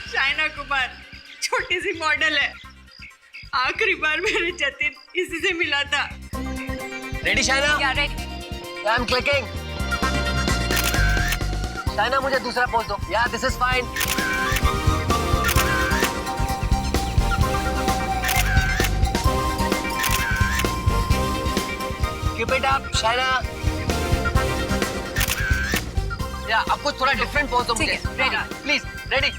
शाइना कुमार छोटी सी मॉडल है। आखिरी बार मेरे जतिन इसी से मिला था। रेडी शाइना? क्या ready? I am clicking. Shaina मुझे दूसरा पोज दो। या this is fine. Keep it up Shaina. या आपको थोड़ा डिफरेंट पोज दो मुझे। Ready please. रेडी।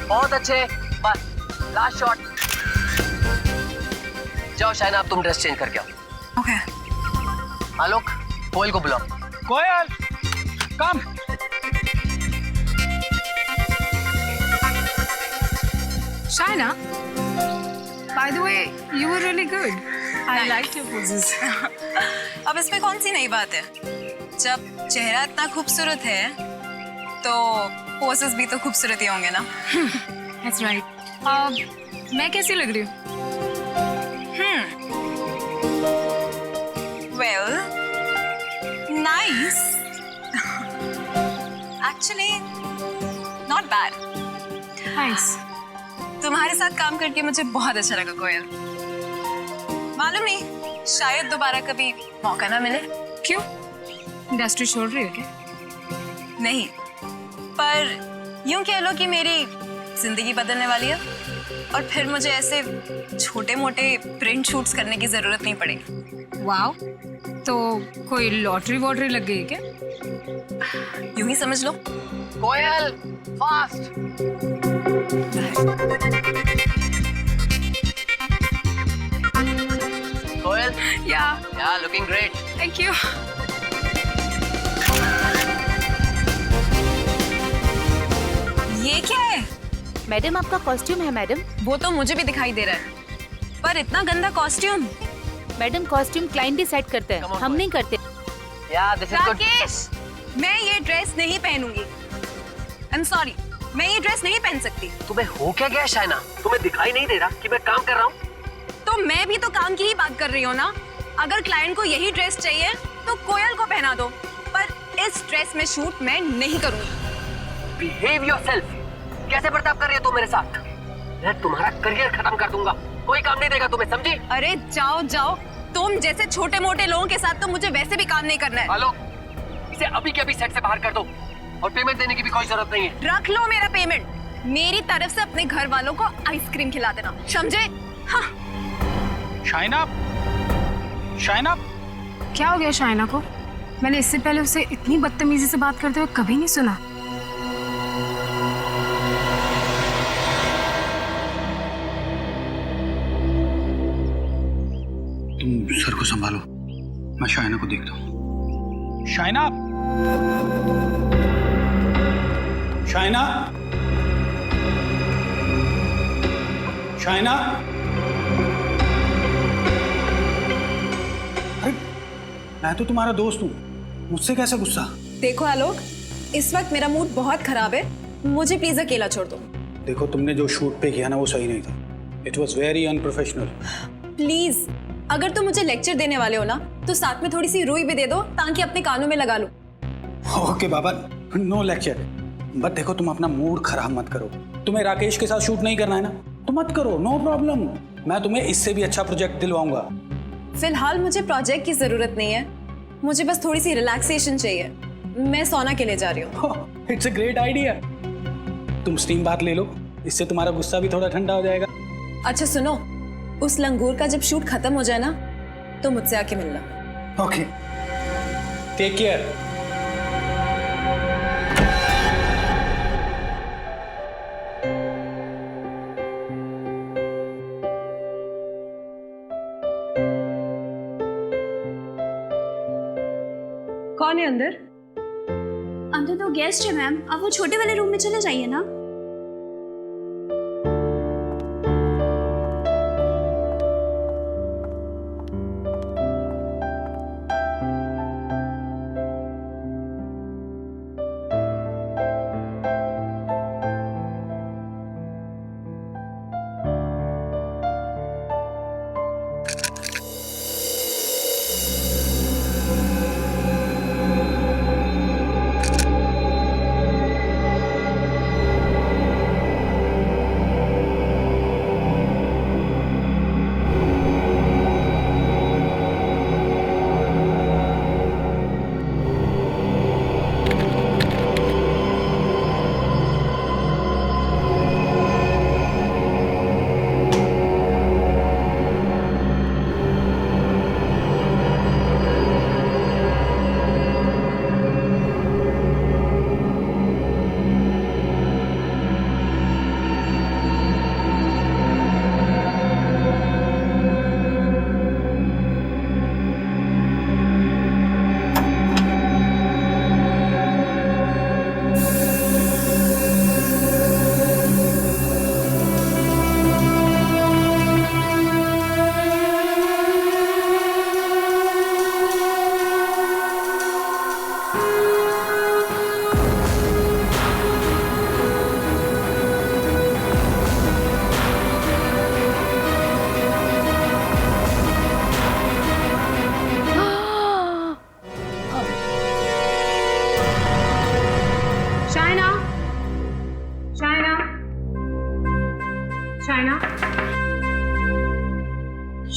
बहुत अच्छे। बस लास्ट शॉट। जाओ शाइना, अब तुम ड्रेस चेंज करके आओ। ओके। आलोक, कोयल को बुलाओ। कोयल, कम। Shaina, by the way, you were really good. I liked your poses. अब इसमें कौन सी नई बात है? जब चेहरा इतना खूबसूरत है तो पोसेस भी तो खूबसूरत ही होंगे ना। That's right. मैं कैसी लग रही हूँ? Well, nice. Actually, not bad. Nice. तुम्हारे साथ काम करके मुझे बहुत अच्छा लगा कोयल। मालूम नहीं, शायद दोबारा कभी मौका ना मिले। क्यों? इंडस्ट्री छोड़ रही हो क्या? नहीं, पर यूं कह लो कि मेरी जिंदगी बदलने वाली है और फिर मुझे ऐसे छोटे मोटे प्रिंट शूट्स करने की जरूरत नहीं पड़ेगी। वाओ, तो कोई लॉटरी वॉटरी लग गई है क्या? यूं ही समझ लो। कोयल, फास्ट। कोयल, या लुकिंग ग्रेट। Thank you. ये क्या है? मैडम आपका कॉस्ट्यूम है मैडम। वो तो मुझे भी दिखाई दे रहा है, पर इतना गंदा costume. Madam costume client decide करते हैं, हम नहीं करते। या दिस इज गुड। राकेश, मैं ये ड्रेस नहीं पहनूंगी। आई एम सॉरी, मैं ये ड्रेस नहीं पहन सकती। तुम्हें हो क्या गया शाइना? तुम्हें दिखाई नहीं दे रहा कि मैं काम कर रहा हूँ? तो मैं भी तो काम की ही बात कर रही हूँ ना। अगर क्लाइंट को यही ड्रेस चाहिए तो कोयल को पहना दो, पर इस ड्रेस में शूट मैं नहीं करूंगी। Behave yourself. कैसे बर्ताव कर रही हो तुम मेरे साथ? मैं तुम्हारा करियर खत्म कर दूंगा। कोई काम नहीं देगा तुम्हें, समझी? अरे जाओ जाओ, तुम जैसे छोटे मोटे लोगों के साथ तो मुझे वैसे भी काम नहीं करना है। आलोक, इसे अभी के अभी सेट से बाहर कर दो और पेमेंट देने की भी कोई जरूरत नहीं है। रख लो मेरा पेमेंट। मेरी तरफ से अपने घर वालों को आइसक्रीम खिला देना, समझे? हाँ। शाइना, शाइना, क्या हो गया शाइना को? मैंने इससे पहले उसे इतनी बदतमीजी से बात करते हुए कभी नहीं सुना। तुम सर को संभालो, मैं शाइना को देखता हूँ। शाइना, शाइना, शाइना। अरे मैं तो तुम्हारा दोस्त हूँ, मुझसे कैसे गुस्सा? देखो आलोक, इस वक्त मेरा मूड बहुत खराब है, मुझे प्लीज अकेला छोड़ दो। देखो, तुमने जो शूट पे किया ना वो सही नहीं था। It was very unprofessional. Please, अगर तुम मुझे लेक्चर देने वाले हो ना तो साथ में थोड़ी सी रुई भी दे दो ताकि अपने कानों में लगा लूं। ओके बाबा, नो लेक्चर। बट देखो, तुम अपना मूड खराब मत करो। तुम्हें राकेश के साथ शूट नहीं करना है ना, तो मत करो, नो प्रॉब्लम। मैं तुम्हें इससे भी अच्छा प्रोजेक्ट दिलवाऊंगा। फिलहाल मुझे प्रोजेक्ट की जरूरत नहीं है, मुझे बस थोड़ी सी रिलैक्सेशन चाहिए। मैं सोना के लिए जा रही हूँ। It's a great idea. तुम स्टीम बात ले लो, इससे तुम्हारा गुस्सा भी थोड़ा ठंडा हो जाएगा। अच्छा सुनो, उस लंगूर का जब शूट खत्म हो जाए ना तो मुझसे आके मिलना। Okay, take care. कौन है अंदर? अंदर तो गेस्ट है मैम, आप वो छोटे वाले रूम में चले जाइए ना।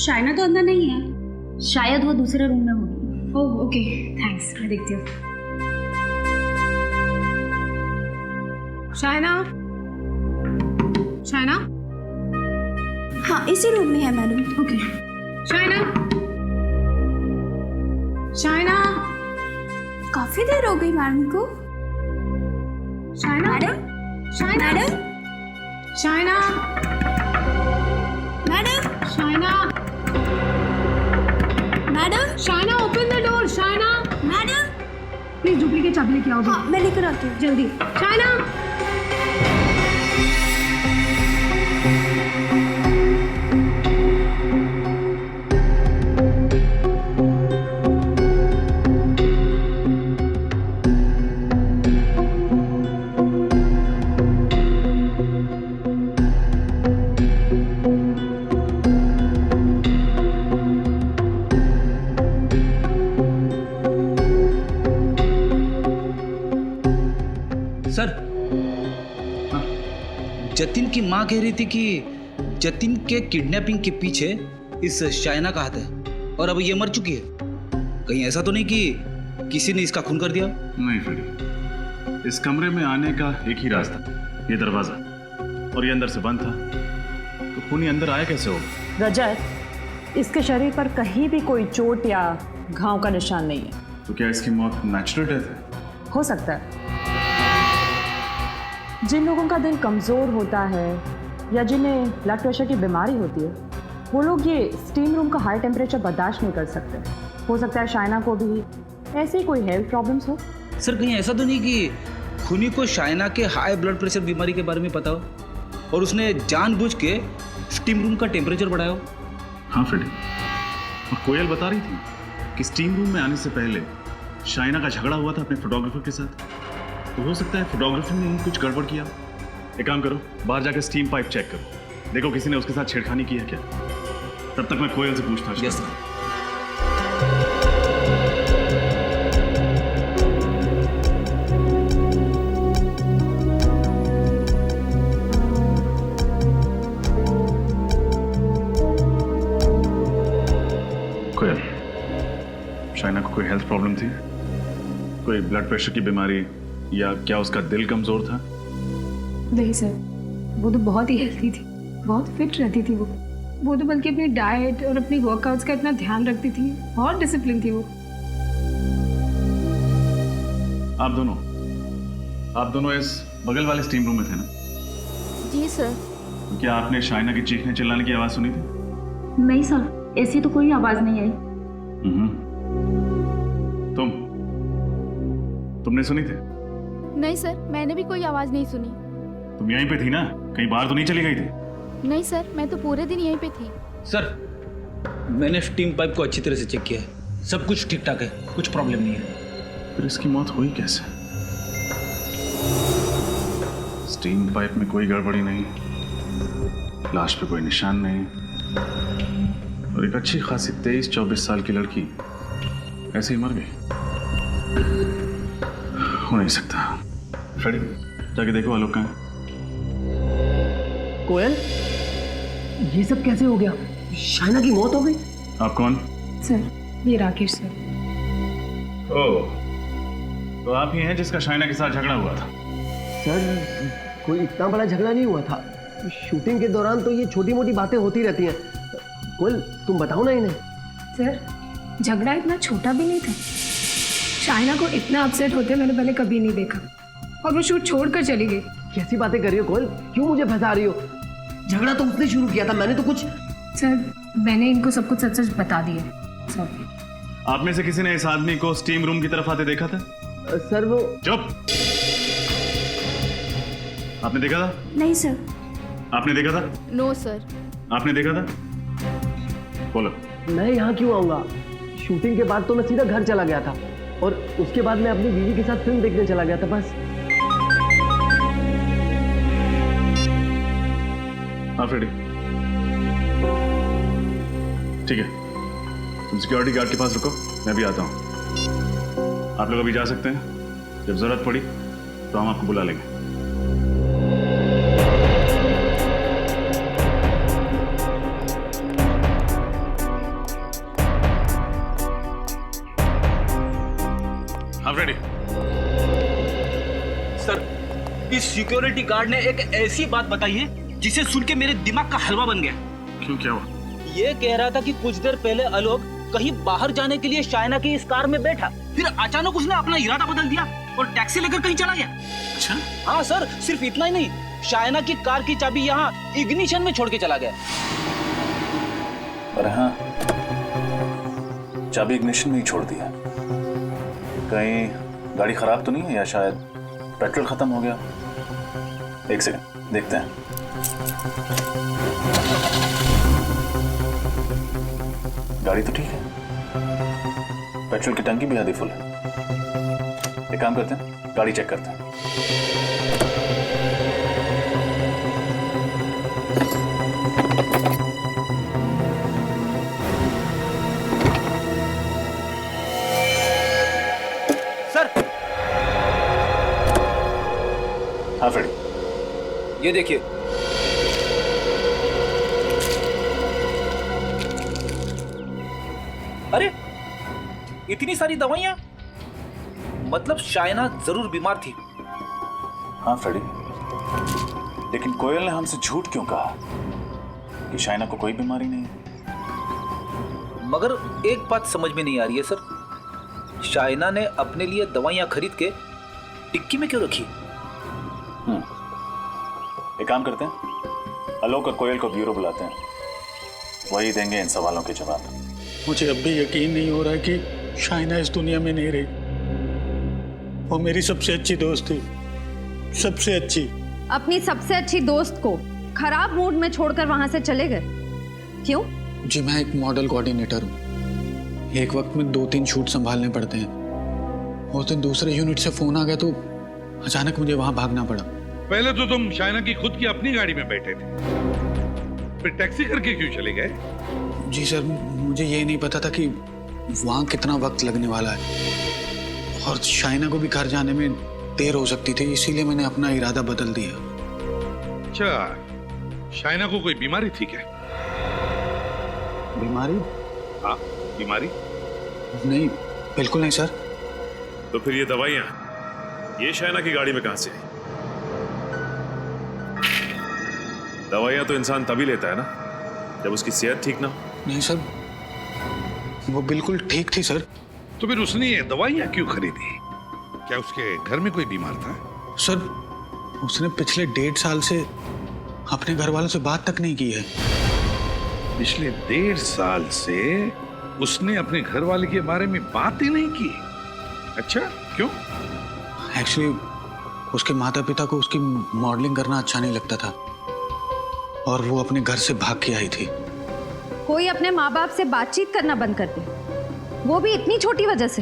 शाइना तो अंदर नहीं है, शायद वो दूसरे रूम में होगी। ओह ओके, थैंक्स, मैं देखती हूँ। शाइना, शाइना, हाँ इसी रूम में है मैडम। ओके। शाइना, शाइना, काफी देर हो गई मैडम को। Shaina, madam, Shaina, madam, Shaina, madam, Shaina, madam, Shaina, open the door. Shaina, madam. Please duplicate चाबी लेके आओ हाँ मैं लेकर आती हूँ। जल्दी। शाइना, सर, जतिन की माँ कह रही थी कि जतिन के किडनैपिंग के पीछे इस शाइना का हाथ है और अब ये मर चुकी है। कहीं ऐसा तो नहीं कि किसी ने इसका खून कर दिया? नहीं फ्रेडी, इस कमरे में आने का एक ही रास्ता, ये दरवाजा, और ये अंदर से बंद था, तो खूनी अंदर आया कैसे होगा? रजत, इसके शरीर पर कहीं भी कोई चोट या घाव का निशान नहीं है। तो क्या इसकी मौत नेचुरल डेथ है? हो सकता है। जिन लोगों का दिल कमज़ोर होता है या जिन्हें ब्लड प्रेशर की बीमारी होती है, वो लोग ये स्टीम रूम का हाई टेम्परेचर बर्दाश्त नहीं कर सकते। हो सकता है शाइना को भी ऐसी कोई हेल्थ प्रॉब्लम्स हो। सर, कहीं ऐसा तो नहीं कि खूनी को शाइना के हाई ब्लड प्रेशर बीमारी के बारे में पता हो और उसने जानबूझ के स्टीम रूम का टेम्परेचर बढ़ाया हो? हाँ फ्रेडी, और कोयल बता रही थी कि स्टीम रूम में आने से पहले शाइना का झगड़ा हुआ था अपने फोटोग्राफर के साथ, तो हो सकता है फोटोग्राफर ने ही कुछ गड़बड़ किया। एक काम करो, बाहर जाकर स्टीम पाइप चेक करो, देखो किसी ने उसके साथ छेड़खानी की है क्या। तब तक मैं कोयल से पूछताछ यस करूंगा। कोयल, शाइना को कोई हेल्थ प्रॉब्लम थी? कोई ब्लड प्रेशर की बीमारी, या क्या उसका दिल कमजोर था? नहीं सर, वो तो बहुत ही हेल्थी थी, बहुत फिट रहती थी वो तो बल्कि अपनी डाइट और अपनी वर्कआउट्स का इतना ध्यान रखती थी, बहुत डिसिप्लिन थी वो। आप दोनों इस बगल वाले स्टीम रूम में थे ना? जी सर। क्या आपने शाइना की चीखने चिल्लाने की आवाज सुनी थी? नहीं सर, ऐसी तो कोई आवाज नहीं आई। तुमने सुनी थी? नहीं सर, मैंने भी कोई आवाज नहीं सुनी। तुम यहीं पे थी ना, कहीं बाहर तो नहीं चली गई थी? नहीं सर, मैं तो पूरे दिन यहीं पे थी। सर, मैंने स्टीम पाइप को अच्छी तरह से चेक किया है, सब कुछ ठीक ठाक है, कुछ प्रॉब्लम नहीं है। फिर इसकी मौत हुई कैसे? स्टीम पाइप में कोई गड़बड़ी नहीं, लाश पे कोई निशान नहीं, और एक अच्छी खासी 23-24 साल की लड़की ऐसे ही मर गई। हो नहीं सकता। फ्रेडी, जाके देखो आलोक कहाँ है। कोयल, ये सब कैसे हो गया? शाइना की मौत हो गई? आप कौन? सर, ये राकेश सर। ओह, तो आप ही हैं जिसका शाइना के साथ झगड़ा हुआ था? सर, कोई इतना बड़ा झगड़ा नहीं हुआ था। शूटिंग के दौरान तो ये छोटी मोटी बातें होती रहती हैं। कोयल, तुम बताओ ना इन्हें। सर, झगड़ा इतना छोटा भी नहीं था। शाइना को इतना अपसेट होते मैंने पहले कभी नहीं देखा, और वो शूट छोड़कर चली गई। कैसी बातें कर रही हो कोयल? क्यों मुझे फंसा रही हो? झगड़ा तो उसने शुरू किया था, मैंने तो कुछ। सर, मैंने इनको सब कुछ सच सच बता दिया। सॉरी। आप में से किसी ने इस आदमी को स्टीम रूम की तरफ आते देखा था? सर वो। चुप! आपने देखा था? नहीं सर। आपने देखा था? No sir. आपने देखा था? बोलो। मैं यहाँ क्यों आऊंगा? शूटिंग के बाद तो मैं सीधा घर चला गया था, और उसके बाद मैं अपनी बीवी के साथ फिल्म देखने चला गया था, बस। हाँ फ्रेडी, ठीक है, तुम सिक्योरिटी गार्ड के पास रुको, मैं भी आता हूं। आप लोग अभी जा सकते हैं, जब जरूरत पड़ी तो हम आपको बुला लेंगे। सर, इस सिक्योरिटी गार्ड ने एक ऐसी बात बताई है जिसे सुन के मेरे दिमाग का हलवा बन गया। क्यों, क्या हुआ? ये कह रहा था कि कुछ देर पहले आलोक कहीं बाहर जाने के लिए शाइना की इस कार में बैठा, फिर अचानक उसने अपना इरादा बदल दिया और टैक्सी लेकर कहीं चला गया। अच्छा, हाँ सर, सिर्फ इतना ही नहीं, शाइना की कार की चाबी यहाँ इग्निशन में छोड़ के चला गया। अरे हाँ, चाबी इग्निशन में ही छोड़ दिया। कहीं गाड़ी खराब तो नहीं है, या शायद पेट्रोल खत्म हो गया। एक सेकंड, देखते हैं। गाड़ी तो ठीक है, पेट्रोल की टंकी भी आधी फुल है। एक काम करते हैं, गाड़ी चेक करते हैं। सर, हाँ फ्रेडी, ये देखिए। अरे, इतनी सारी दवाइयां, मतलब शाइना जरूर बीमार थी। हाँ फ्रेडी, लेकिन कोयल ने हमसे झूठ क्यों कहा कि शाइना को कोई बीमारी नहीं है? मगर एक बात समझ में नहीं आ रही है सर, शाइना ने अपने लिए दवाइयां खरीद के टिक्की में क्यों रखी? एक काम करते हैं, आलोक और कोयल को ब्यूरो बुलाते हैं, वही देंगे इन सवालों के जवाब। मुझे अब भी यकीन नहीं हो रहा कि शाइना इस दुनिया में नहीं रही। वो मेरी सबसे अच्छी दोस्त थी, सबसे अच्छी। अपनी सबसे अच्छी दोस्त को खराब मूड में छोड़कर वहां से चले गए, क्यों? जी, मैं एक मॉडल कोऑर्डिनेटर हूँ। एक वक्त में 2-3 शूट संभालने पड़ते हैं। उस दिन दूसरे यूनिट से फोन आ गया तो अचानक मुझे वहां भागना पड़ा। पहले तो तुम शाइना की खुद की अपनी गाड़ी में बैठे थे, फिर टैक्सी करके क्यों चले गए? जी सर, मुझे ये नहीं पता था कि वहां कितना वक्त लगने वाला है और शाइना को भी घर जाने में देर हो सकती थी, इसीलिए मैंने अपना इरादा बदल दिया। अच्छा, शाइना को कोई बीमारी थी क्या? बीमारी? हाँ, बीमारी? नहीं, बिल्कुल नहीं सर। तो फिर ये दवाइयां ये शाइना की गाड़ी में कहां से आई? दवाइयां तो इंसान तभी लेता है ना जब उसकी सेहत ठीक ना हो। नहीं सर, वो बिल्कुल ठीक थी सर। तो फिर उसने ये दवाइयां क्यों खरीदी? क्या उसके घर में कोई बीमार था? सर, उसने पिछले 1.5 साल से अपने घर वालों से बात तक नहीं की है। पिछले 1.5 साल से उसने अपने घर वाले के बारे में बात ही नहीं की? अच्छा, क्यों? एक्चुअली उसके माता पिता को उसकी मॉडलिंग करना अच्छा नहीं लगता था और वो अपने घर से भाग के आई थी। कोई अपने माँ बाप से बातचीत करना बंद कर दे, वो भी इतनी छोटी वजह से।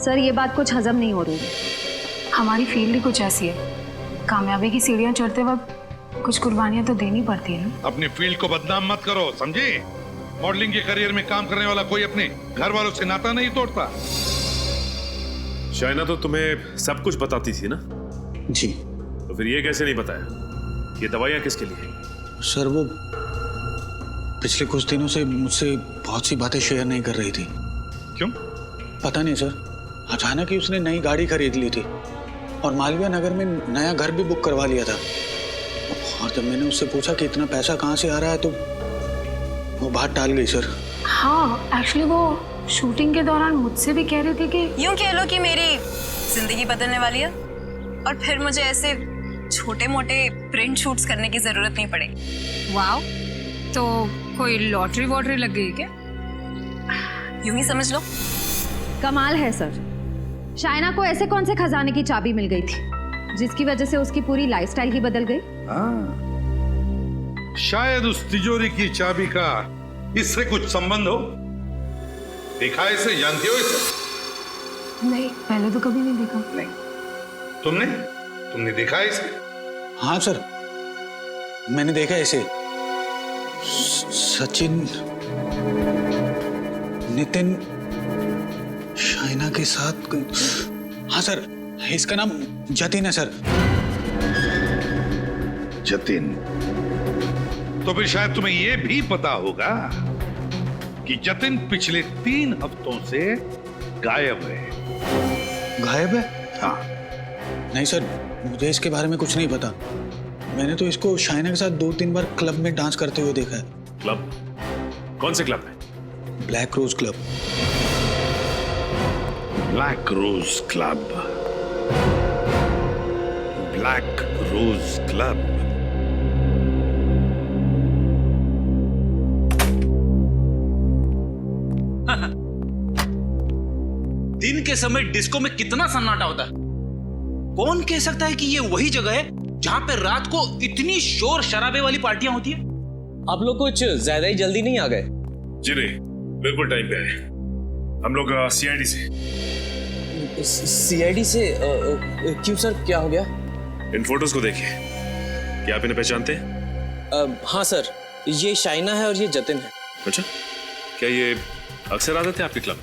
सर, ये बात कुछ हजम नहीं हो रही है। हमारी फील्ड ही कुछ ऐसी है, कामयाबी की सीढ़ियां चढ़ते वक्त कुछ कुर्बानियां तो देनी पड़ती है ना। अपनी फील्ड को बदनाम मत करो, समझे? मॉडलिंग के करियर में काम करने वाला कोई अपने घर वालों से नाता नहीं तोड़ता। शाइना तो तुम्हें सब कुछ बताती थी ना? जी। तो फिर ये कैसे नहीं बताया ये दवाइयां किसके लिए? सर, वो पिछले कुछ दिनों से मुझसे बहुत सी बातें शेयर नहीं कर रही थी। क्यों? पता नहीं सर, अचानक ही उसने नई गाड़ी खरीद ली थी और मालवीय नगर में नया घर भी बुक करवा लिया था। और जब मैंने उससे पूछा कि इतना पैसा कहाँ से आ रहा है तो वो बात टाल गई सर। हाँ, एक्चुअली वो शूटिंग के दौरान मुझसे भी कह रहे थे कि यूं कह लो कि मेरी जिंदगी बदलने वाली है और फिर मुझे ऐसे छोटे मोटे प्रिंट शूट्स करने की जरूरत नहीं पड़ेगी। वाओ, तो कोई लॉटरी वॉटरी लग गई क्या? यूं ही समझ लो। कमाल है सर, शाइना को ऐसे कौन से खजाने की चाबी मिल गई थी जिसकी वजह से उसकी पूरी लाइफस्टाइल ही बदल गई? शायद उस तिजोरी की चाबी का इससे कुछ संबंध हो। देखा है इसे? जानती हो इसे? नहीं, पहले तो कभी नहीं देखा। नहीं। तुमने देखा है इसे? हाँ सर, मैंने देखा इसे। सचिन, नितिन, शाइना के साथ। हाँ सर, इसका नाम जतिन है सर। जतिन? तो फिर शायद तुम्हें यह भी पता होगा कि जतिन पिछले 3 हफ्तों से गायब है। गायब है? हाँ। नहीं सर, मुझे इसके बारे में कुछ नहीं पता। मैंने तो इसको शाइना के साथ 2-3 बार क्लब में डांस करते हुए देखा है। क्लब? कौन से क्लब में? Black rose club. Black rose club. Black rose club. दिन के समय डिस्को में कितना सन्नाटा होता है। कौन कह सकता है कि ये वही जगह है जहां पे रात को इतनी शोर शराबे वाली पार्टियां होती है? आप लोग कुछ ज्यादा ही जल्दी नहीं आ गए? जी नहीं, बिल्कुल टाइम पे आए। हम लोग सीआईडी से। सीआईडी से? क्यों सर, क्या हो गया? इन फोटोज को देखिए, क्या आप इन्हें पहचानते हैं? हाँ सर, ये शाइना है और ये जतिन है। अच्छा, क्या ये अक्सर आते थे आपके क्लब?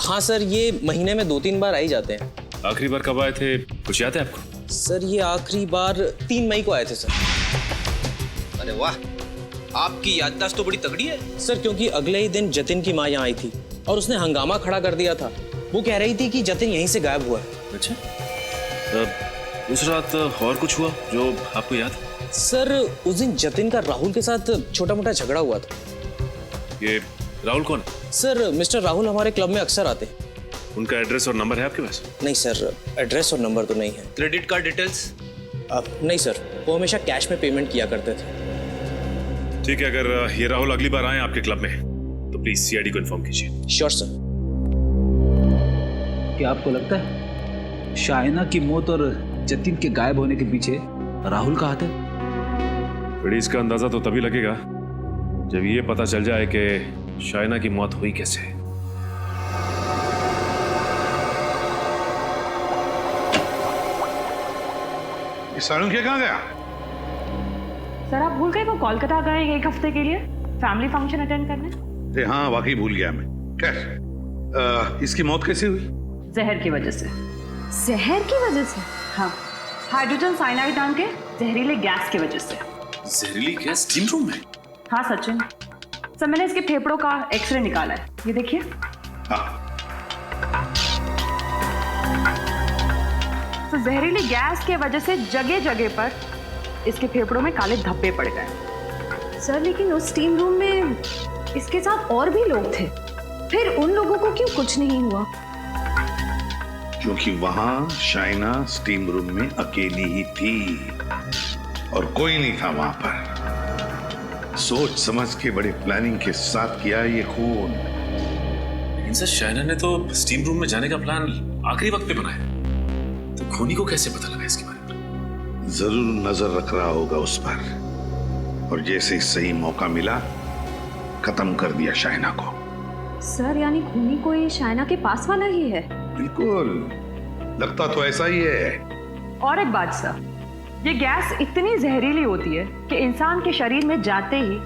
हाँ सर, ये महीने में 2-3 बार आ ही जाते हैं। आखिरी बार कब आए थे, कुछ याद है आपको? सर ये आखिरी बार 3 मई को आए थे सर। अरे वाह, आपकी याददाश्त तो बड़ी तगड़ी है। सर क्योंकि अगले ही दिन जतिन की माँ यहाँ आई थी और उसने हंगामा खड़ा कर दिया था। वो कह रही थी कि जतिन यहीं से गायब हुआ है। अच्छा, उस रात और कुछ हुआ जो आपको याद? सर उस दिन जतिन का राहुल के साथ छोटा मोटा झगड़ा हुआ था। ये राहुल कौन? सर मिस्टर राहुल हमारे क्लब में अक्सर आते हैं। उनका एड्रेस और नंबर है आपके पास? नहीं सर, एड्रेस और नंबर तो नहीं है। Credit card details? नहीं सर, वो हमेशा कैश में पेमेंट किया करते थे। ठीक है, अगर ये राहुल अगली बार आए आपके क्लब में तो प्लीज सीआईडी को इन्फॉर्म कीजिए। Sure sir. क्या आपको लगता है शाइना की मौत और जतिन के गायब होने के पीछे राहुल का हाथ है? बड़ी इसका अंदाजा तो तभी लगेगा जब ये पता चल जाए कि शाइना की मौत हुई कैसे। ये सालुंखे कहाँ गया? सर आप भूल गए वो कोलकाता गए 1 हफ्ते के लिए फैमिली फंक्शन अटेंड करने? अरे हाँ, वाकई भूल गया मैं। खैर, इसकी मौत कैसे हुई? जहर की वजह से। जहर की वजह से? हाँ, हाइड्रोजन साइनाइड नाम के जहरीले गैस की वजह से। जहरीली गैस स्टीम रूम में? हाँ सचिन, सर मैंने इसके फेफड़ों का एक्सरे निकाला है, ये देखिए। हाँ। तो जहरीली गैस के वजह से जगह जगह पर इसके फेफड़ों में काले धब्बे पड़ गए। सर लेकिन उस स्टीम रूम में इसके साथ और भी लोग थे, फिर उन लोगों को क्यों कुछ नहीं हुआ? क्योंकि वहां शाइना स्टीम रूम में अकेली ही थी और कोई नहीं था वहां पर। सोच समझ के बड़े प्लानिंग के साथ किया ये खून। लेकिन सर शाइना ने तो स्टीम रूम में जाने का प्लान आखिरी वक्त पे बनाया, तो खूनी को कैसे पता लगा इसके बारे में? जरूर नजर रख रहा होगा उस पर, और जैसे ही सही मौका मिला खत्म कर दिया शाइना को। सर यानी खूनी कोई शाइना के पास वाला ही है? बिल्कुल, लगता तो ऐसा ही है। और एक बात सर, ये गैस इतनी जहरीली होती है कि इंसान के शरीर में जाते ही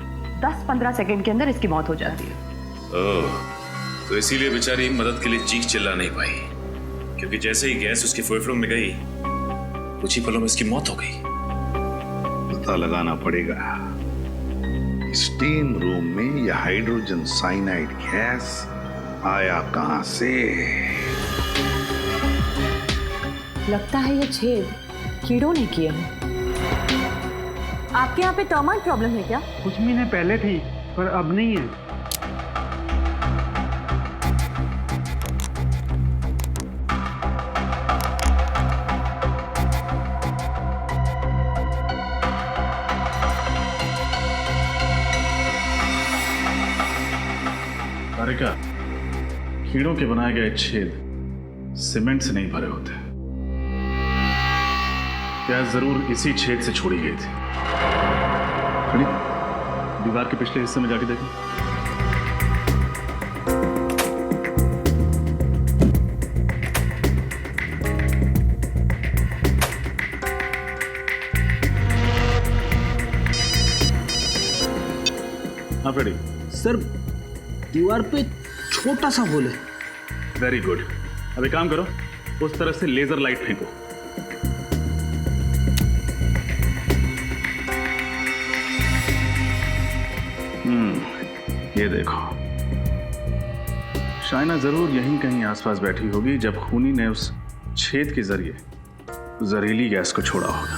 10-15 सेकंड के अंदर इसकी मौत हो जाती है। ओह, तो इसीलिए बेचारी मदद के लिए चीख चिल्ला नहीं पाई, क्योंकि जैसे ही गैस उसके फेफड़ों में गई कुछ ही पलों में इसकी मौत हो गई। पता लगाना पड़ेगा स्टीम रूम में यह हाइड्रोजन साइनाइड गैस आया कहां से। लगता है ये छेद कीड़ों ने किए हैं। आपके यहाँ पे टर्माइट प्रॉब्लम है क्या? कुछ महीने पहले थी पर अब नहीं है। तारिका, कीड़ों के बनाए गए छेद सीमेंट से नहीं भरे होते। गैस जरूर इसी छेद से छोड़ी गई थी। खड़ी, दीवार के पिछले हिस्से में जाके देखें। हाँ फ्रेडी। सर दीवार पे छोटा सा होल है। Very good. अब एक काम करो, उस तरफ से लेजर लाइट फेंको। ये देखो, शाइना जरूर यहीं कहीं आसपास बैठी होगी जब खूनी ने उस छेद के जरिए जहरीली गैस को छोड़ा होगा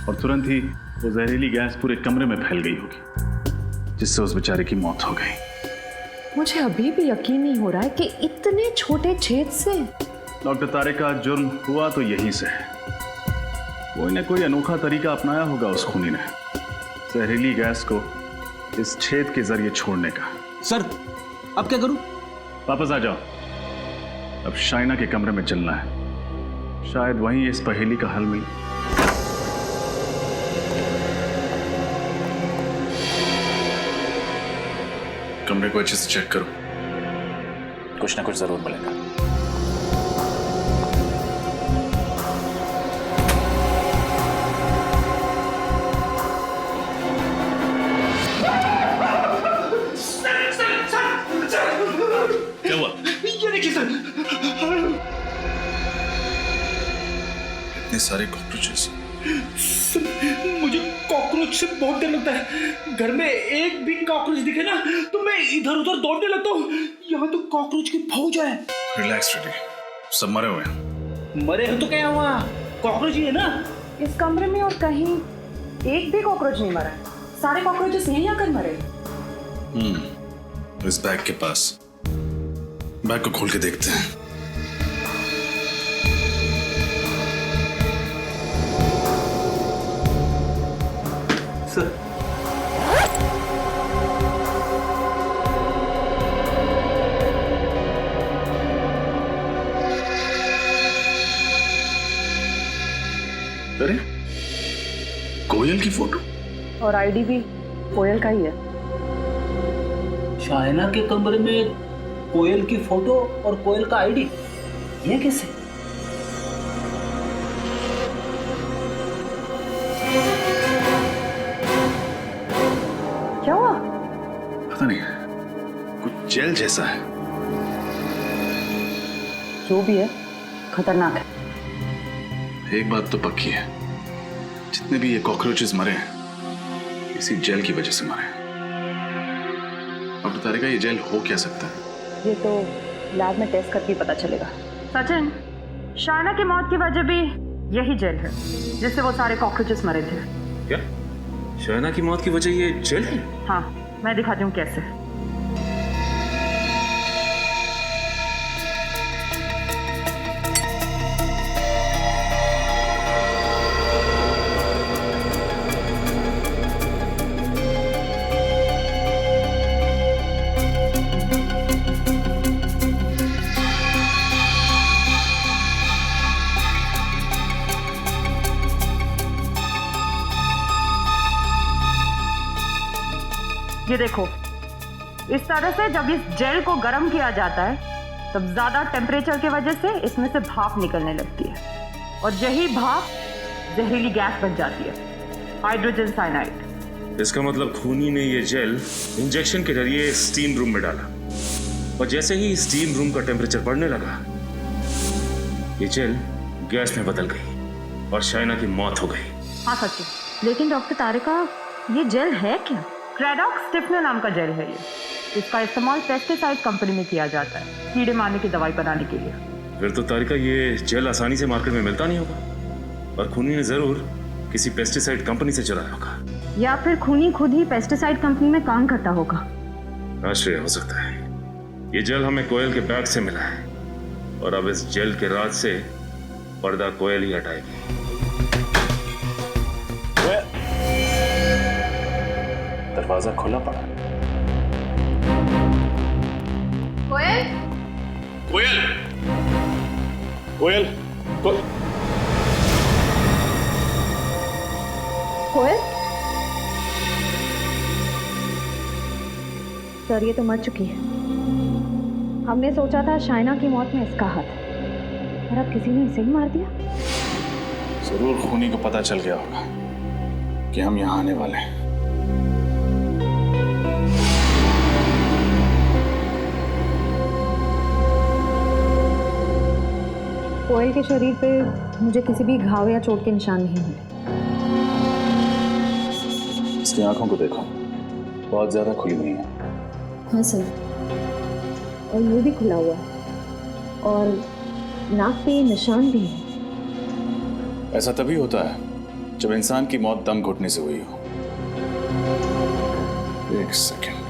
और तुरंत ही वो जहरीली गैस पूरे कमरे में फैल गई होगी, जिससे उस बेचारे की मौत हो गई। मुझे अभी भी यकीन नहीं हो रहा है कि इतने छोटे छेद से। डॉक्टर तारिक का जुर्म हुआ तो यहीं से है। कोई ना कोई अनोखा तरीका अपनाया होगा उस खूनी ने जहरीली गैस को इस छेद के जरिए छोड़ने का। सर अब क्या करूं? वापस आ जाओ। अब शाइना के कमरे में चलना है, शायद वहीं इस पहेली का हल मिले। कमरे को अच्छे से चेक करो, कुछ ना कुछ जरूर मिलेगा। क्या हुआ? ये देखिए सर, इतने सारे कॉकरोचेस। मुझे कॉकरोच से बहुत डर लगता है। घर में एक भी कॉकरोच दिखे ना तो मैं इधर उधर दौड़ने लगता हूँ। यहाँ तो कॉकरोच की फौज है। रिलैक्स रेडी, सब मरे हुए हैं। मरे हो तो क्या हुआ, कॉकरोच ही है ना। इस कमरे में और कहीं एक भी कॉकरोच नहीं मरा है। सारे कॉकरोचेस यहीं आकर मरे। इस बैग के पास, बैग को खोल के देखते हैं। सर अरे कोयल की फोटो और आईडी भी कोयल का ही है। शाइना के कमरे में कोयल की फोटो और कोयल का आईडी, ये कैसे? क्या हुआ? पता नहीं, कुछ जेल जैसा है। जो भी है खतरनाक है। एक बात तो पक्की है, जितने भी ये कॉकरोचेस मरे हैं इसी जेल की वजह से मरे हैं। डॉक्टर तारिका, ये जेल हो क्या सकता है? ये तो लैब में टेस्ट करके पता चलेगा। सचिन, शाइना की मौत की वजह भी यही जेल है जिससे वो सारे कॉकरोचेस मरे थे। क्या शाइना की मौत की वजह ये जेल है? हाँ, मैं दिखाती हूँ कैसे। ये देखो, इस तरह से जब इस जेल को गर्म किया जाता है तब ज्यादा टेम्परेचर की वजह से इसमें से भाप निकलने लगती है और यही भाप जहरीली गैस बन जाती है, हाइड्रोजन साइनाइड। इसका मतलब खूनी ने ये जेल इंजेक्शन के जरिए स्टीम रूम में डाला और जैसे ही स्टीम रूम का टेम्परेचर बढ़ने लगा ये जेल गैस में बदल गई और शाइना की मौत हो गई। हाँ सचिन, लेकिन डॉक्टर तारिका, ये जेल है क्या? क्रेडॉक्स स्टिफनर नाम का जेल है ये। इसका इस्तेमाल पेस्टिसाइड कंपनी में किया जाता है कीड़े मारने की दवाई बनाने के लिए। फिर तो तारिका ये जेल आसानी से मार्केट में मिलता नहीं होगा और खूनी ने जरूर किसी पेस्टिसाइड कंपनी से चुराया होगा, या फिर खूनी खुद ही पेस्टिसाइड कंपनी में काम करता होगा। आश्चर्य हो सकता है। ये जेल हमें कोयल के बैग से मिला है और अब इस जेल के राज से पर्दा कोयल ही हटाएगी। दरवाजा खुला पड़ा। कोयल, कोयल, कोयल, कोयल? सर, ये तो मर चुकी है। हमने सोचा था शाइना की मौत में इसका हाथ है, और अब किसी ने इसे ही मार दिया। जरूर खूनी को पता चल गया होगा कि हम यहाँ आने वाले हैं। कोयल के शरीर पे मुझे किसी भी घाव या चोट के निशान नहीं मिले। इसकी आंखों को देखो, बहुत ज्यादा खुली नहीं है। हाँ सर, और मुंह भी खुला हुआ है, और नाक पे निशान भी है। ऐसा तभी होता है जब इंसान की मौत दम घुटने से हुई हो। एक सेकेंड।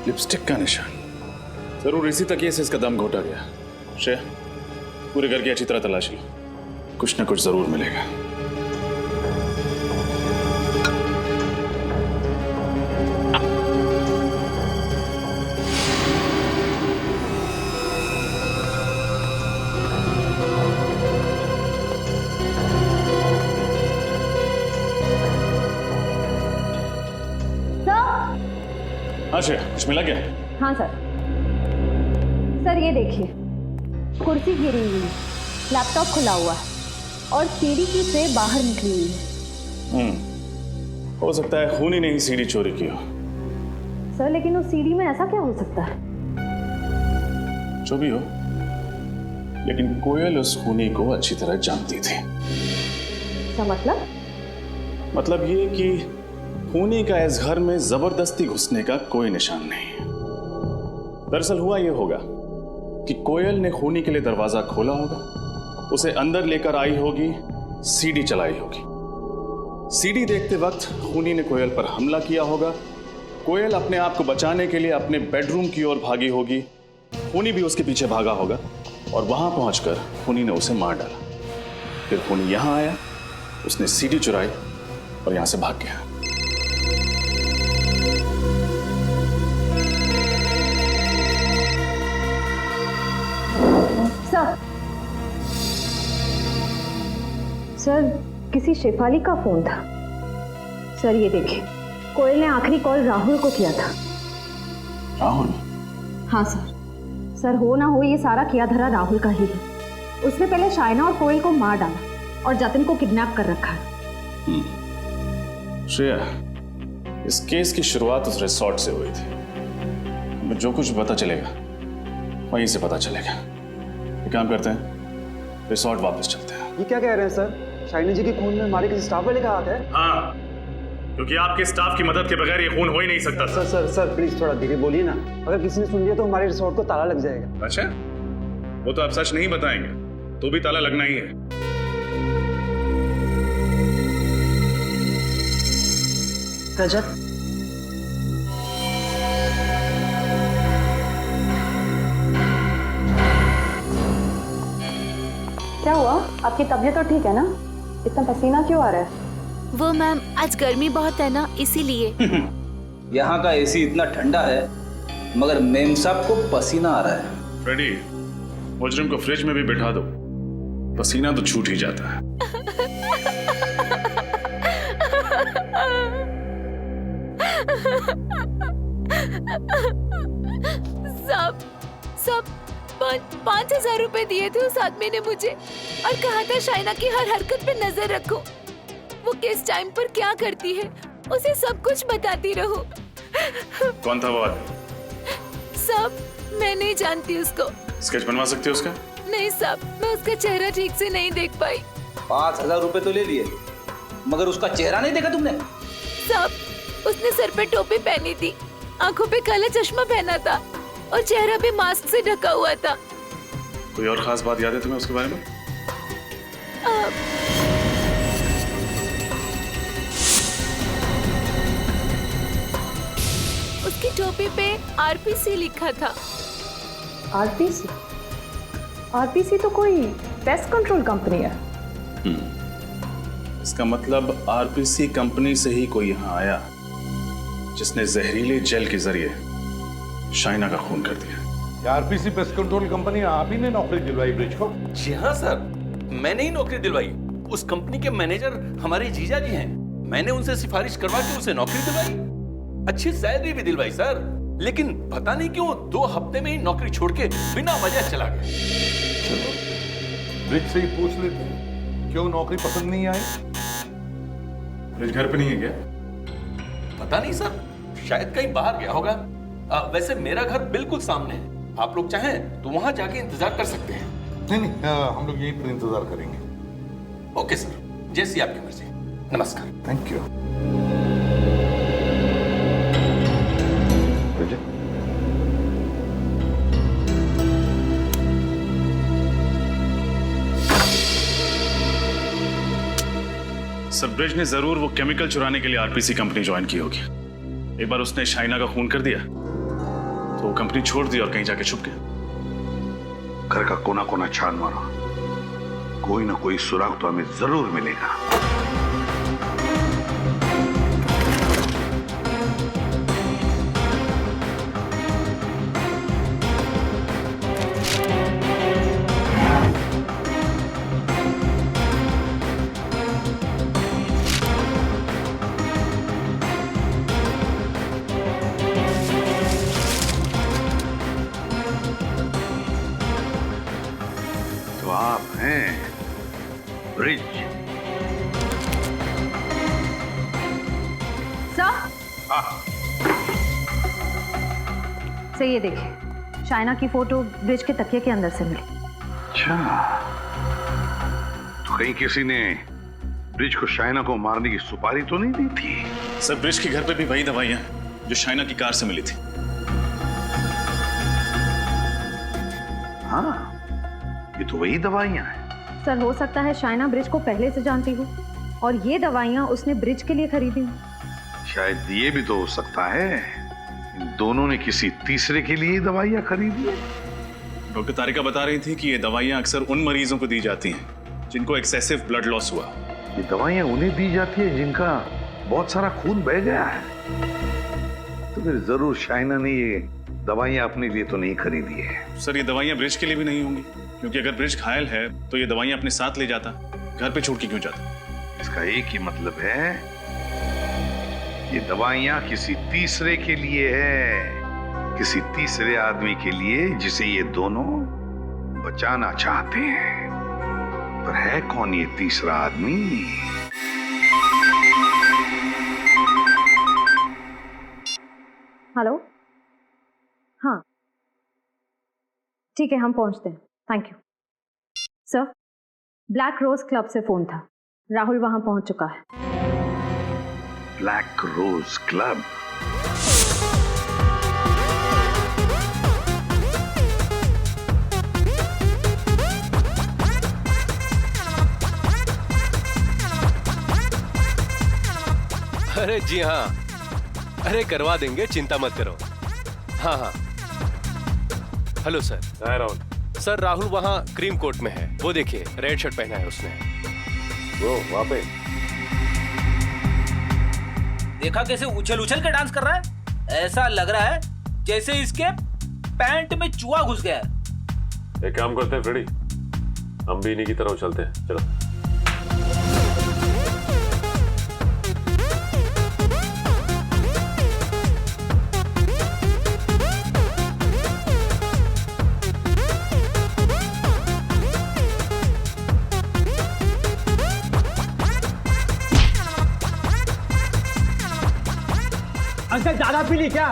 लिपस्टिक का निशान, जरूर इसी तकिए से इसका दम घोटा गया। श्रेया, पूरे घर की अच्छी तरह तलाशी लो, कुछ ना कुछ जरूर मिलेगा। हाँ श्रेया, कुछ मिला क्या? हाँ सर। सर ये देखिए, कुर्सी गिरी हुई है, लैपटॉप खुला हुआ है और सीढ़ी की ट्रे बाहर निकली हुई है। हो सकता है खूनी ने ही सीढ़ी चोरी की हो। सर लेकिन उस सीढ़ी में ऐसा क्या हो सकता है? जो भी हो, लेकिन कोयल उस खूनी को अच्छी तरह जानती थी। क्या मतलब? मतलब ये कि खूनी का इस घर में जबरदस्ती घुसने का कोई निशान नहीं। दरअसल हुआ ये होगा कि कोयल ने खूनी के लिए दरवाजा खोला होगा, उसे अंदर लेकर आई होगी, सीढ़ी चलाई होगी। सीढ़ी देखते वक्त खूनी ने कोयल पर हमला किया होगा। कोयल अपने आप को बचाने के लिए अपने बेडरूम की ओर भागी होगी, खूनी भी उसके पीछे भागा होगा और वहां पहुंचकर खूनी ने उसे मार डाला। फिर खूनी यहां आया, उसने सीढ़ी चुराई और यहां से भाग गया। सर किसी शेफाली का फोन था। सर ये देखिए, कोयल ने आखिरी कॉल राहुल को किया था। राहुल? हाँ सर। सर हो ना हो ये सारा किया धरा राहुल का ही है। उसने पहले शाइना और कोयल को मार डाला और जतिन को किडनैप कर रखा है। श्रेया, इस केस की शुरुआत उस रिसोर्ट से हुई थी। हमें जो कुछ पता चलेगा वहीं से पता चलेगा। एक काम करते हैं, रिसोर्ट वापस चलते हैं। ये क्या कह रहे हैं सर? शाइना जी के खून में हमारे किसी स्टाफ वाले का हाथ है? हाँ, क्योंकि आपके स्टाफ की मदद के बगैर ये खून हो ही नहीं सकता। सर प्लीज थोड़ा धीरे बोलिए ना। अगर किसी ने सुन लिया तो हमारे रिसोर्ट को ताला लग जाएगा। अच्छा, वो तो आप सच नहीं बताएंगे तो भी ताला लगना ही है। रजत, क्या हुआ? आपकी तबीयत तो ठीक है ना? इतना पसीना क्यों आ रहा है? वो मैम, आज गर्मी बहुत है ना, इसीलिए। यहाँ का एसी इतना ठंडा है मगर मेम साहब को पसीना आ रहा है। फ्रेडी, मुजरिम को फ्रिज में भी बिठा दो, पसीना तो छूट ही जाता है। सब 5,000 रुपए दिए थे उस आदमी ने मुझे और कहा था शाइना की हर हरकत पे नजर रखो, वो किस टाइम पर क्या करती है उसे सब कुछ बताती रहो। कौन था वो आदमी? सब मैं नहीं जानती उसको। स्केच बनवा सकते हो उसका? नहीं साहब, मैं उसका चेहरा ठीक से नहीं देख पाई। 5,000 रुपए तो ले लिए मगर उसका चेहरा नहीं देखा तुमने? साहब, उसने सर पे टोपी पहनी थी, आंखों पे काला चश्मा पहना था और चेहरा भी मास्क से ढका हुआ था। कोई और खास बात याद है तुम्हें उसके बारे में? उसकी टोपी पे आरपीसी लिखा था। आरपीसी? आरपीसी तो कोई पेस्ट कंट्रोल कंपनी है। इसका मतलब आरपीसी कंपनी से ही कोई यहाँ आया जिसने जहरीले जेल के जरिए शाइना का खून कर दिया। आरपीसी पेस्ट कंट्रोल कंपनी आप ही ने नौकरी दिलवाई ब्रिज को? जी हाँ सर, मैंने ही नौकरी दिलवाई। उस कंपनी के मैनेजर हमारे जीजा जी हैं। मैंने उनसे सिफारिश करवा के उसे नौकरी दिलवाई, अच्छी सैलरी भी दिलवाई सर। लेकिन पता नहीं क्यों 2 हफ्ते में ही नौकरी छोड़ के बिना वजह चला गया। चलो ब्रिज से ही पूछ लेते हैं, क्यों नौकरी पसंद नहीं आई? ब्रिज घर पे नहीं है क्या? पता नहीं सर, शायद कहीं बाहर गया होगा। वैसे मेरा घर बिल्कुल सामने है, आप लोग चाहें तो वहां जाके इंतजार कर सकते हैं। नहीं, हम लोग यहीं पर इंतजार करेंगे। ओके सर, जैसी आपकी मर्जी। नमस्कार। Thank you. सर ब्रिज ने जरूर वो केमिकल चुराने के लिए आरपीसी कंपनी ज्वाइन की होगी। एक बार उसने शाइना का खून कर दिया तो वो कंपनी छोड़ दी और कहीं जाके छुप गया। घर का कोना कोना छान मारो, कोई ना कोई सुराग तो हमें जरूर मिलेगा। तो आप हैं ब्रिज। सर से ये देखिए, शाइना की फोटो ब्रिज के तकिए के अंदर से मिली। अच्छा, तो कहीं किसी ने ब्रिज को शाइना को मारने की सुपारी तो नहीं दी थी? सर ब्रिज के घर पे भी वही दवाइयां हैं जो शाइना की कार से मिली थी। हाँ, ये तो वही दवाइयां हैं। सर हो सकता है शाइना ब्रिज को पहले से जानती हो और ये दवाइयां उसने ब्रिज के लिए खरीदी हो। शायद ये भी तो हो सकता है इन दोनों ने किसी तीसरे के लिए दवाइयां खरीदी है। डॉक्टर तारिका बता रही थी कि ये दवाइयां अक्सर उन मरीजों को दी जाती हैं जिनको एक्सेसिव ब्लड लॉस हुआ। ये दवाइयां उन्हें दी जाती है जिनका बहुत सारा खून बह गया है। तो फिर जरूर शाइना ने ये दवाइयां अपने लिए तो नहीं खरीदी है। सर ये दवाइयां ब्रिज के लिए भी नहीं होंगी, क्योंकि अगर ब्रिज घायल है तो ये दवाइयां अपने साथ ले जाता, घर पे छोड़ के क्यों जाता? इसका एक ही मतलब है, ये दवाइयां किसी तीसरे के लिए है, किसी तीसरे आदमी के लिए जिसे ये दोनों बचाना चाहते हैं। पर है कौन ये तीसरा आदमी? हेलो, हाँ ठीक है, हम पहुंचते हैं। Thank you sir. Black rose club से फोन था, राहुल वहां पहुंच चुका है। Black rose club? अरे जी हाँ, अरे करवा देंगे, चिंता मत करो। हाँ हाँ, hello sir. Rahul sir Rahul वहाँ क्रीम कोट में है, वो देखिए रेड शर्ट पहना है उसने। वो वहाँ पे देखा कैसे उछल उछल के डांस कर रहा है? ऐसा लग रहा है जैसे इसके पैंट में चूहा घुस गया है। एक काम करते हैं फ्रेडी, हम भी इन्हीं की तरह उछलते हैं। चलो। अंकल ज्यादा पी ली क्या?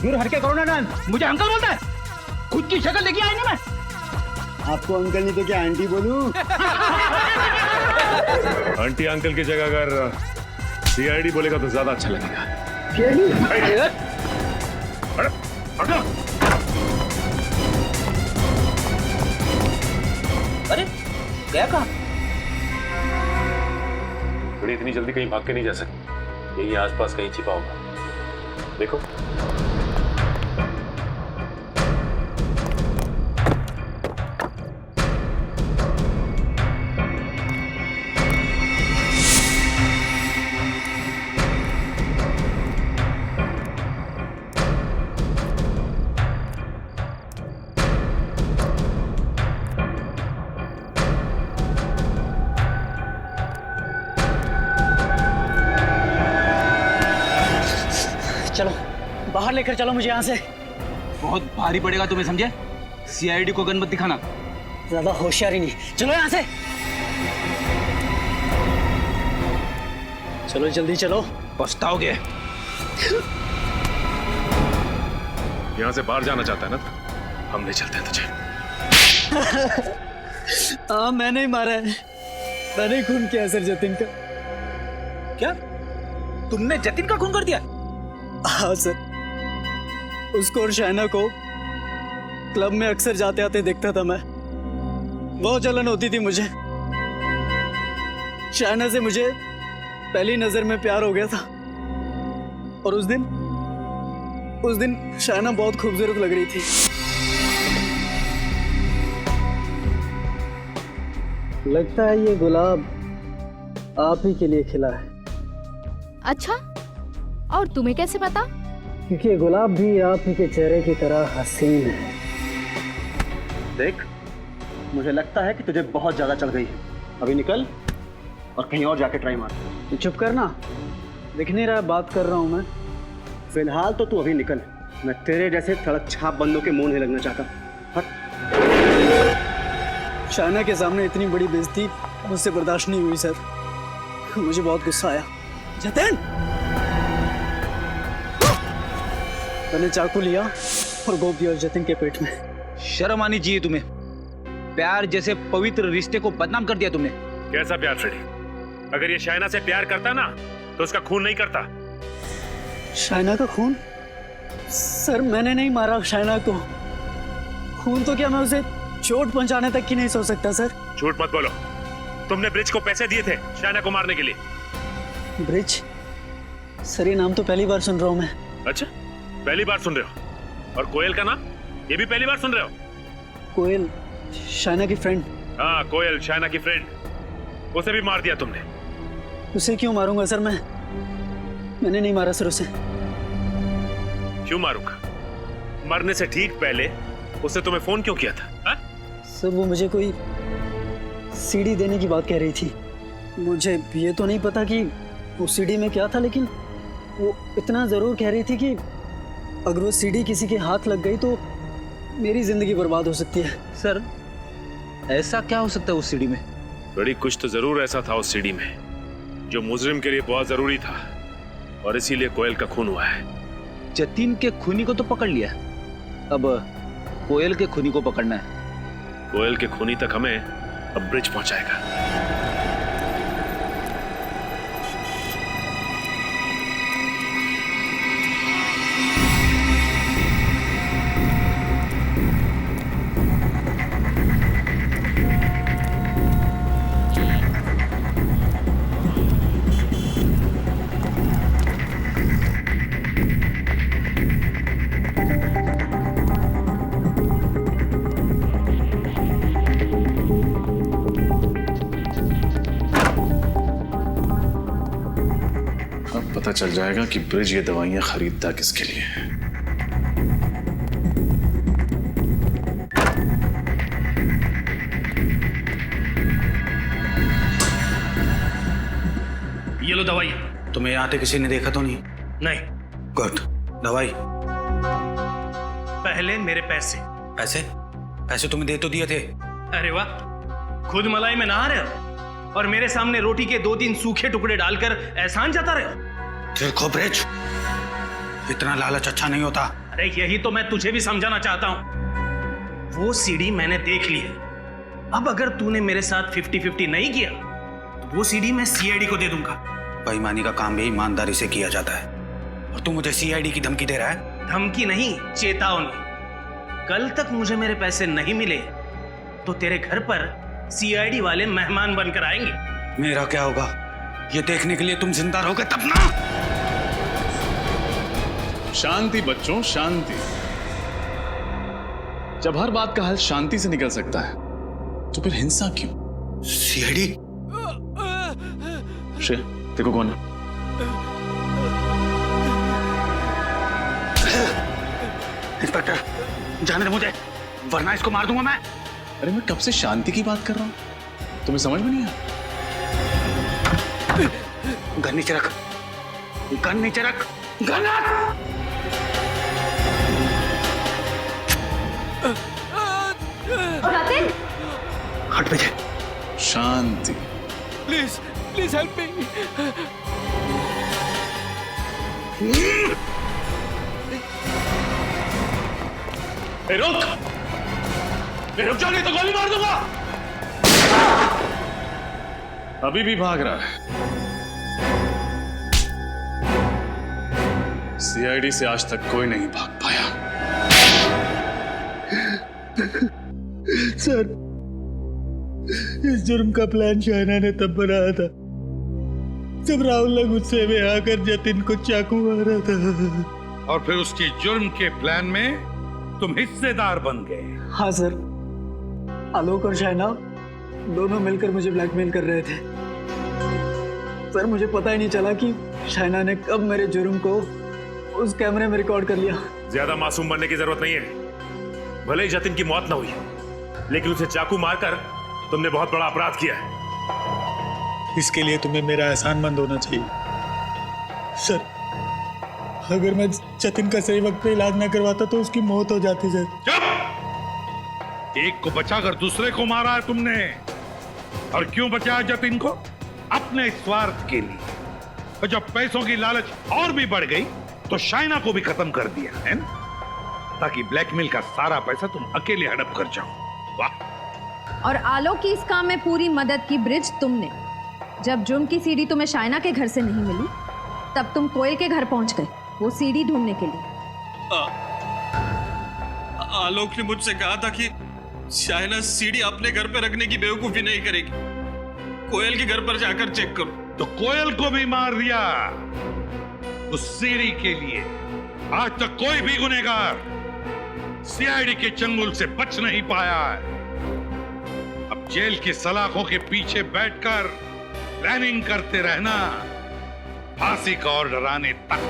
दूर हट के करो ना डांस। मुझे अंकल बोलता है? खुद की शक्ल देखी आईने में? आपको अंकल नहीं तो क्या आंटी बोलूं? आंटी अंकल की जगह अगर सीआईडी बोलेगा तो ज्यादा अच्छा लगेगा। अरे गया कहाँ? फ्रेडी इतनी जल्दी कहीं भाग के नहीं जा सकती, यही आसपास कहीं छिपा होगा। देखो चलो बाहर लेकर चलो मुझे यहाँ से। बहुत भारी पड़ेगा तुम्हें, समझे? सीआईडी को गन मत दिखाना। ज्यादा होशियारी नहीं, चलो यहाँ से। चलो जल्दी चलो, पछताओगे। यहाँ से बाहर जाना चाहता है ना, हम ले चलते हैं तुझे। हाँ मैंने ही मारा है, मैंने खून किया सर जतिन का। क्या तुमने जतिन का खून कर दिया? हाँ सर, उसको और शाइना को क्लब में अक्सर जाते आते देखता था मैं, बहुत जलन होती थी मुझे। शायना से मुझे पहली नजर में प्यार हो गया था और उस दिन शायना बहुत खूबसूरत लग रही थी। लगता है ये गुलाब आप ही के लिए खिला है। अच्छा, और तुम्हें कैसे पता? क्योंकि ये गुलाब भी आप ही के चेहरे की तरह हसीन है। देख, मुझे लगता है कि तुझे बहुत ज्यादा चल गई है। अभी निकल और कहीं और जाके ट्राई मार। चुप करना, दिख नहीं रहा बात कर रहा हूँ मैं। फिलहाल तो तू अभी निकल, मैं तेरे जैसे तड़क छाप बंदों के मुंह नहीं लगना चाहता। हट। शायना के सामने इतनी बड़ी बेइज्जती मुझसे बर्दाश्त नहीं हुई सर, मुझे बहुत गुस्सा आया। जतिन, मैंने चाकू लिया और गोप दिया जतिन के पेट में। शर्म आनी चाहिए तुम्हें, प्यार जैसे पवित्र रिश्ते को बदनाम कर दिया तुमने। कैसा प्यार फ्रेडी? अगर ये शायना से प्यार करता ना तो उसका खून नहीं करता। शायना का खून? सर मैंने नहीं मारा शायना को। खून तो क्या मैं उसे चोट पहुंचाने तक की नहीं सोच सकता सर। झूठ मत बोलो, तुमने ब्रिज को पैसे दिए थे शायना को मारने के लिए। ब्रिज? सर ये नाम तो पहली बार सुन रहा हूँ मैं। अच्छा, पहली बार सुन रहे हो? और कोयल का नाम ये भी पहली बार सुन रहे हो? कोयल शायना की फ्रेंड? हाँ, कोयल शायना की फ्रेंड, उसे भी मार दिया तुमने। उसे क्यों मारूंगा सर? मैंने नहीं मारा सर उसे। क्यों मारूंगा? मरने से ठीक पहले उसने तुम्हें फोन क्यों किया था? हा? सर वो मुझे कोई सीडी देने की बात कह रही थी। मुझे ये तो नहीं पता कि वो सीडी में क्या था, लेकिन वो इतना जरूर कह रही थी कि अगर वो सीडी किसी के हाथ लग गई तो मेरी जिंदगी बर्बाद हो सकती है। सर ऐसा क्या हो सकता है उस सीडी में? बड़ी कुछ तो जरूर ऐसा था उस सीडी में जो मुजरिम के लिए बहुत जरूरी था, और इसीलिए कोयल का खून हुआ है। जतिन के खूनी को तो पकड़ लिया, अब कोयल के खूनी को पकड़ना है। कोयल के खूनी तक हमें अब ब्रिज पहुंचाएगा। पता चल जाएगा कि ब्रिज ये दवाइयां खरीदता किसके लिए है। ये लो दवाई। तुम्हें यहाँ आते किसी ने देखा तो नहीं? नहीं। गुड। दवाई? पहले मेरे पैसे। पैसे? पैसे तुम्हें दे तो दिए थे। अरे वाह, खुद मलाई में नहा रहे हो और मेरे सामने रोटी के 2-3 सूखे टुकड़े डालकर एहसान जता रहे हो। देखो ब्रिज, इतना लालच अच्छा नहीं होता। अरे यही तो मैं तुझे भी समझाना चाहता हूं। वो सीडी मैंने देख ली है, अब अगर तूने मेरे साथ 50-50 नहीं किया तो वो सीडी मैं सीआईडी को दे दूंगा। बेईमानी का काम भी ईमानदारी से किया जाता है, और तू मुझे सीआईडी की धमकी दे रहा है? धमकी नहीं, चेतावनी। कल तक मुझे मेरे पैसे नहीं मिले तो तेरे घर पर सीआईडी वाले मेहमान बनकर आएंगे। मेरा क्या होगा ये देखने के लिए तुम जिंदा रहोगे तब ना। शांति बच्चों, शांति। जब हर बात का हल शांति से निकल सकता है तो फिर हिंसा क्यों? सीआईडी? श्रेय, देखो कौन है? इंस्पेक्टर, जाने दे मुझे, वरना इसको मार दूंगा मैं। अरे मैं कब से शांति की बात कर रहा हूं, तुम्हें समझ में नहीं आया? गन नीचे रख, गन नीचे रख, गन रख। जतिन, हट पीछे। शांति। Please please help me. रुक, रुक जाओ नहीं तो गोली मार दूंगा। अभी भी भाग रहा है। सीआईडी से आज तक कोई नहीं भाग पाया। सर इस जुर्म का प्लान शाइना ने तब बनाया था जब राहुल ने गुस्से में आकर जतिन को चाकू मारा था। और फिर उसकी जुर्म के प्लान में तुम हिस्सेदार बन गए। हाँ सर, आलोक और शाइना दोनों मिलकर मुझे ब्लैकमेल कर रहे थे। सर मुझे पता ही नहीं चला कि शाइना ने कब मेरे जुर्म को उस कैमरे में रिकॉर्ड कर लिया। ज्यादा मासूम बनने की जरूरत नहीं है। भले ही जतिन की मौत ना हुई, लेकिन उसे चाकू मारकर तुमने बहुत बड़ा अपराध किया है। इसके लिए तुम्हें मेरा एहसानमंद होना चाहिए। सर, अगर मैं जतिन का सही वक्त पे इलाज ना करवाता तो उसकी मौत हो जाती सर। चुप! एक को बचाकर दूसरे को मारा है तुमने। और क्यों बचाया जतिन को? अपने स्वार्थ के लिए। और जब पैसों की लालच और भी बढ़ गई तो शाइना को भी खत्म कर दिया है ना? ताकि ब्लैकमेल का सारा पैसा तुम अकेले हड़प कर जाओ। वाह! और आलोक की इस काम में पूरी मदद की ब्रिज तुमने। जब जुर्म की सीडी तुम्हें शाइना के घर से नहीं मिली, तब तुम कोयल के घर पहुंच गए वो सीडी ढूंढने के लिए। आलोक ने मुझसे कहा था कि शाइना सीडी अपने घर पे रखने की बेवकूफी नहीं करेगी, कोयल के घर पर जाकर चेक करो। तो कोयल को भी मार दिया उस सीडी के लिए। आज तक कोई भी गुनहगार सीआईडी के चंगुल से बच नहीं पाया है। अब जेल की सलाखों के पीछे बैठकर प्लानिंग करते रहना, फांसी का ऑर्डर आने तक।